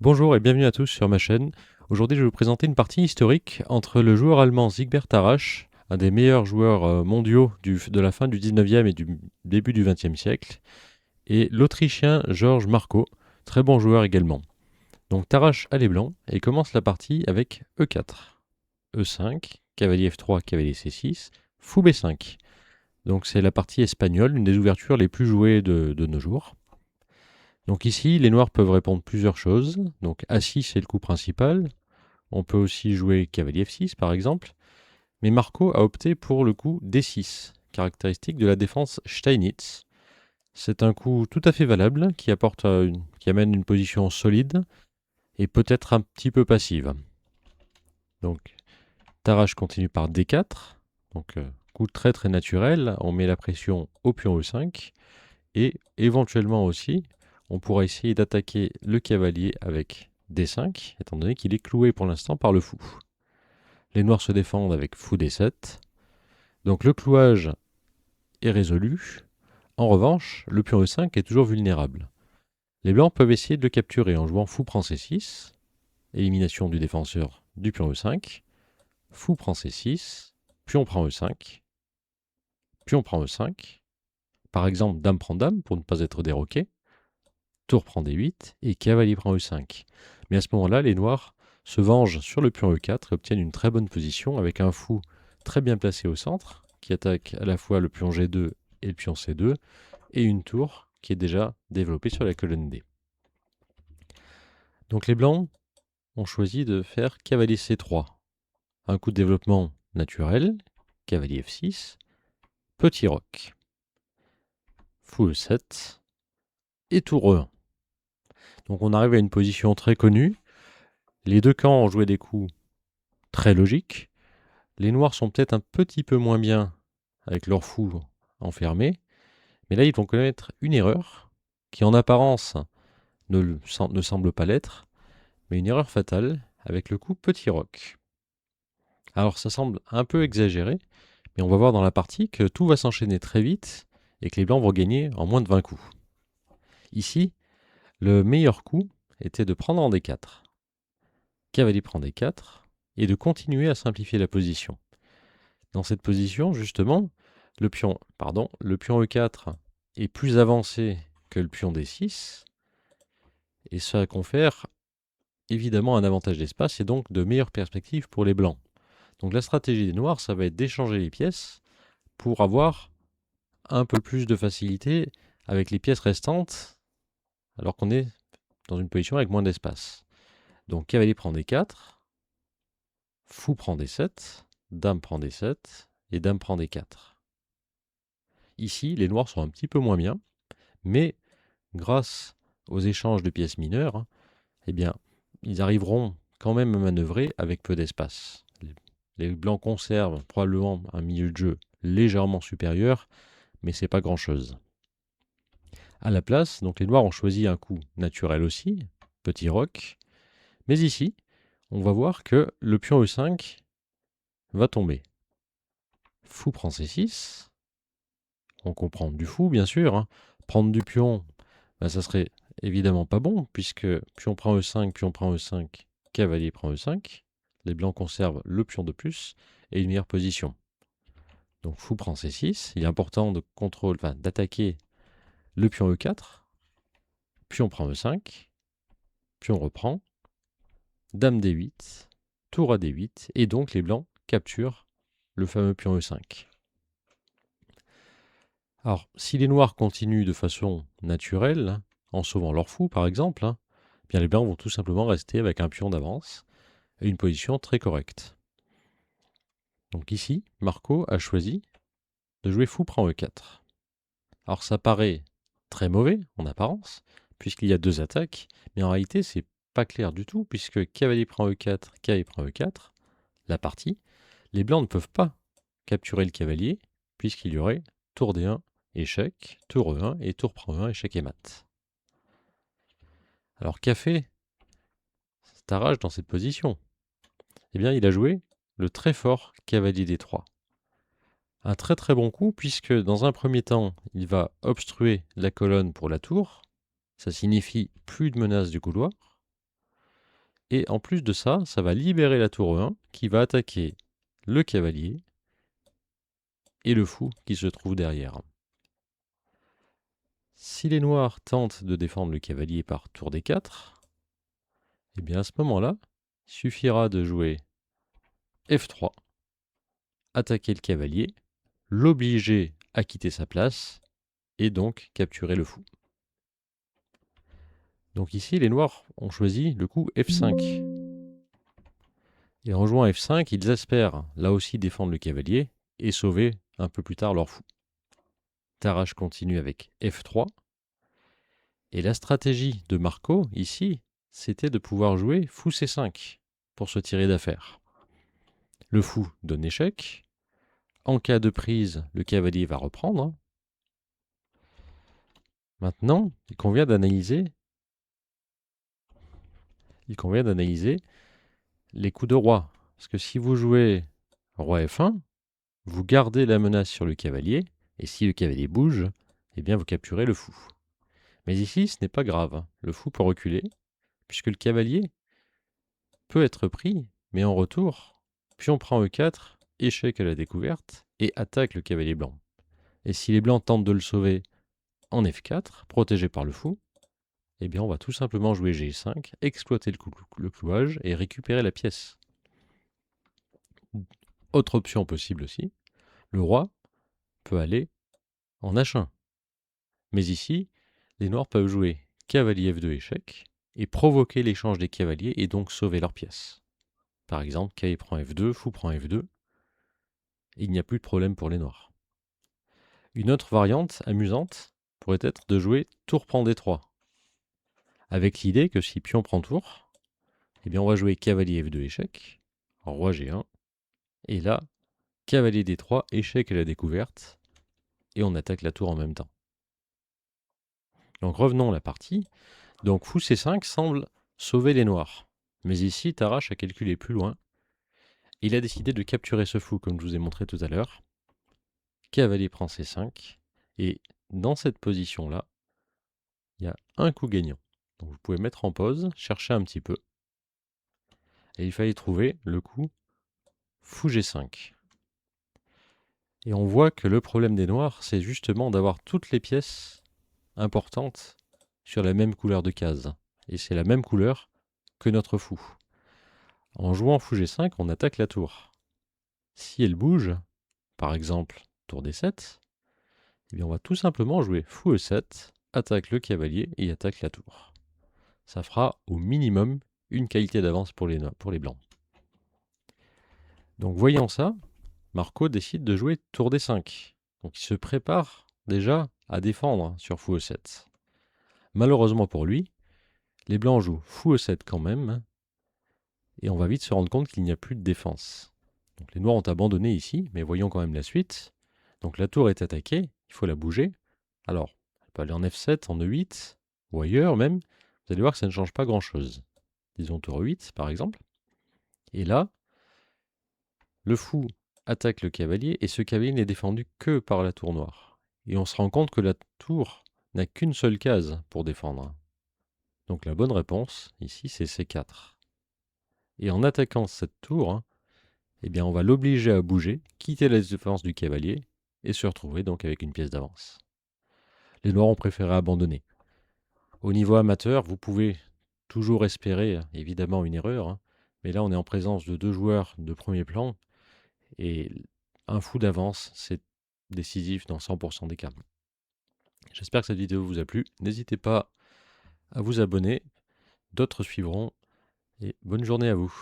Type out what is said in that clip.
Bonjour et bienvenue à tous sur ma chaîne. Aujourd'hui, je vais vous présenter une partie historique entre le joueur allemand Siegbert Tarrasch, un des meilleurs joueurs mondiaux de la fin du 19e et du début du 20e siècle, et l'Autrichien Georges Marco, très bon joueur également. Donc Tarrasch a les blancs et commence la partie avec E4, E5, cavalier F3, cavalier C6, fou B5. Donc c'est la partie espagnole, une des ouvertures les plus jouées de nos jours. Donc ici, les noirs peuvent répondre plusieurs choses. Donc A6 c'est le coup principal. On peut aussi jouer cavalier F6 par exemple. Mais Marco a opté pour le coup D6, caractéristique de la défense Steinitz. C'est un coup tout à fait valable qui amène une position solide et peut-être un petit peu passive. Donc Tarrasch continue par D4. Donc coup très très naturel. On met la pression au pion E5 et éventuellement aussi on pourra essayer d'attaquer le cavalier avec D5, étant donné qu'il est cloué pour l'instant par le fou. Les noirs se défendent avec fou D7. Donc le clouage est résolu. En revanche, le pion E5 est toujours vulnérable. Les blancs peuvent essayer de le capturer en jouant fou prend C6, élimination du défenseur du pion E5, fou prend C6, pion prend E5, pion prend E5, par exemple dame prend dame pour ne pas être déroqué, tour prend D8 et cavalier prend E5. Mais à ce moment-là, les noirs se vengent sur le pion E4 et obtiennent une très bonne position avec un fou très bien placé au centre qui attaque à la fois le pion G2 et le pion C2 et une tour qui est déjà développée sur la colonne D. Donc les blancs ont choisi de faire cavalier C3. Un coup de développement naturel, cavalier F6, petit roc, fou E7 et tour E1. Donc on arrive à une position très connue. Les deux camps ont joué des coups très logiques. Les noirs sont peut-être un petit peu moins bien avec leur fou enfermé, mais là ils vont commettre une erreur qui en apparence ne semble pas l'être, mais une erreur fatale avec le coup petit roc. Alors ça semble un peu exagéré, mais on va voir dans la partie que tout va s'enchaîner très vite et que les blancs vont gagner en moins de 20 coups. Ici, le meilleur coup était de prendre en D4. Cavalier prend D4 et de continuer à simplifier la position. Dans cette position, justement, le pion E4 est plus avancé que le pion D6 et ça confère évidemment un avantage d'espace et donc de meilleures perspectives pour les blancs. Donc la stratégie des noirs, ça va être d'échanger les pièces pour avoir un peu plus de facilité avec les pièces restantes alors qu'on est dans une position avec moins d'espace. Donc cavalier prend D4, fou prend D7, dame prend D7 et dame prend D4. Ici, les noirs sont un petit peu moins bien, mais grâce aux échanges de pièces mineures, eh bien, ils arriveront quand même à manœuvrer avec peu d'espace. Les blancs conservent probablement un milieu de jeu légèrement supérieur, mais c'est pas grand-chose. À la place, donc les noirs ont choisi un coup naturel aussi, petit roc, mais ici, on va voir que le pion E5 va tomber. Fou prend C6, on comprend du fou bien sûr, hein. Prendre du pion, ça serait évidemment pas bon, puisque pion prend E5, cavalier prend E5, les blancs conservent le pion de plus et une meilleure position. Donc fou prend C6, il est important d'attaquer le pion E4, pion prend E5, pion reprend, dame D8, tour à D8, et donc les blancs capturent le fameux pion E5. Alors, si les noirs continuent de façon naturelle, en sauvant leur fou par exemple, bien les blancs vont tout simplement rester avec un pion d'avance et une position très correcte. Donc ici, Marco a choisi de jouer fou prend E4. Alors ça paraît très mauvais en apparence, puisqu'il y a deux attaques, mais en réalité c'est pas clair du tout, puisque cavalier prend E4, cavalier prend E4, la partie, les blancs ne peuvent pas capturer le cavalier, puisqu'il y aurait tour D1, échec, tour E1 et tour prend E1, échec et mat. Alors qu'a fait Tarrasch dans cette position? Eh bien il a joué le très fort cavalier D3. Un très très bon coup, puisque dans un premier temps, il va obstruer la colonne pour la tour. Ça signifie plus de menace du couloir. Et en plus de ça, ça va libérer la tour E1 qui va attaquer le cavalier et le fou qui se trouve derrière. Si les noirs tentent de défendre le cavalier par tour D4, et bien à ce moment-là, il suffira de jouer F3, attaquer le cavalier, l'obliger à quitter sa place et donc capturer le fou. Donc ici, les noirs ont choisi le coup F5. Et en jouant F5, ils espèrent là aussi défendre le cavalier et sauver un peu plus tard leur fou. Tarrasch continue avec F3. Et la stratégie de Marco, ici, c'était de pouvoir jouer fou C5 pour se tirer d'affaire. Le fou donne échec. En cas de prise, le cavalier va reprendre. Maintenant, il convient d'analyser les coups de roi. Parce que si vous jouez roi F1, vous gardez la menace sur le cavalier, et si le cavalier bouge, eh bien vous capturez le fou. Mais ici, ce n'est pas grave. Le fou peut reculer, puisque le cavalier peut être pris, mais en retour, pion prend E4, échec à la découverte, et attaque le cavalier blanc. Et si les blancs tentent de le sauver en F4, protégé par le fou, eh bien on va tout simplement jouer G5, exploiter le clouage et récupérer la pièce. Autre option possible aussi, le roi peut aller en H1. Mais ici, les noirs peuvent jouer cavalier F2 échec et provoquer l'échange des cavaliers et donc sauver leur pièce. Par exemple, cavalier prend F2, fou prend F2, et il n'y a plus de problème pour les noirs. Une autre variante amusante pourrait être de jouer tour prend D3, avec l'idée que si pion prend tour, eh bien on va jouer cavalier F2 échec, roi G1, et là, cavalier D3, échec à la découverte, et on attaque la tour en même temps. Donc revenons à la partie. Donc fou C5 semble sauver les noirs. Mais ici, Tarrasch a calculé plus loin. Il a décidé de capturer ce fou, comme je vous ai montré tout à l'heure. Cavalier prend C5. Et dans cette position-là, il y a un coup gagnant. Donc vous pouvez mettre en pause, chercher un petit peu. Et il fallait trouver le coup fou G5. Et on voit que le problème des noirs, c'est justement d'avoir toutes les pièces importantes sur la même couleur de case. Et c'est la même couleur que notre fou. En jouant fou G5, on attaque la tour. Si elle bouge, par exemple tour D7, eh bien on va tout simplement jouer fou E7, attaque le cavalier et attaque la tour. Ça fera au minimum une qualité d'avance pour les blancs. Donc voyant ça, Marco décide de jouer tour D5. Donc il se prépare déjà à défendre sur fou E7. Malheureusement pour lui, les blancs jouent fou E7 quand même, et on va vite se rendre compte qu'il n'y a plus de défense. Donc les noirs ont abandonné ici, mais voyons quand même la suite. Donc la tour est attaquée, il faut la bouger. Alors, elle peut aller en F7, en E8, ou ailleurs même. Vous allez voir que ça ne change pas grand-chose. Disons tour 8, par exemple. Et là, le fou attaque le cavalier, et ce cavalier n'est défendu que par la tour noire. Et on se rend compte que la tour n'a qu'une seule case pour défendre. Donc la bonne réponse, ici, c'est C4. Et en attaquant cette tour, eh bien, on va l'obliger à bouger, quitter la défense du cavalier, et se retrouver donc avec une pièce d'avance. Les noirs ont préféré abandonner. Au niveau amateur, vous pouvez toujours espérer, évidemment, une erreur, mais là, on est en présence de deux joueurs de premier plan, et un fou d'avance, c'est décisif dans 100% des cas. J'espère que cette vidéo vous a plu. N'hésitez pas à vous abonner. D'autres suivront, et bonne journée à vous.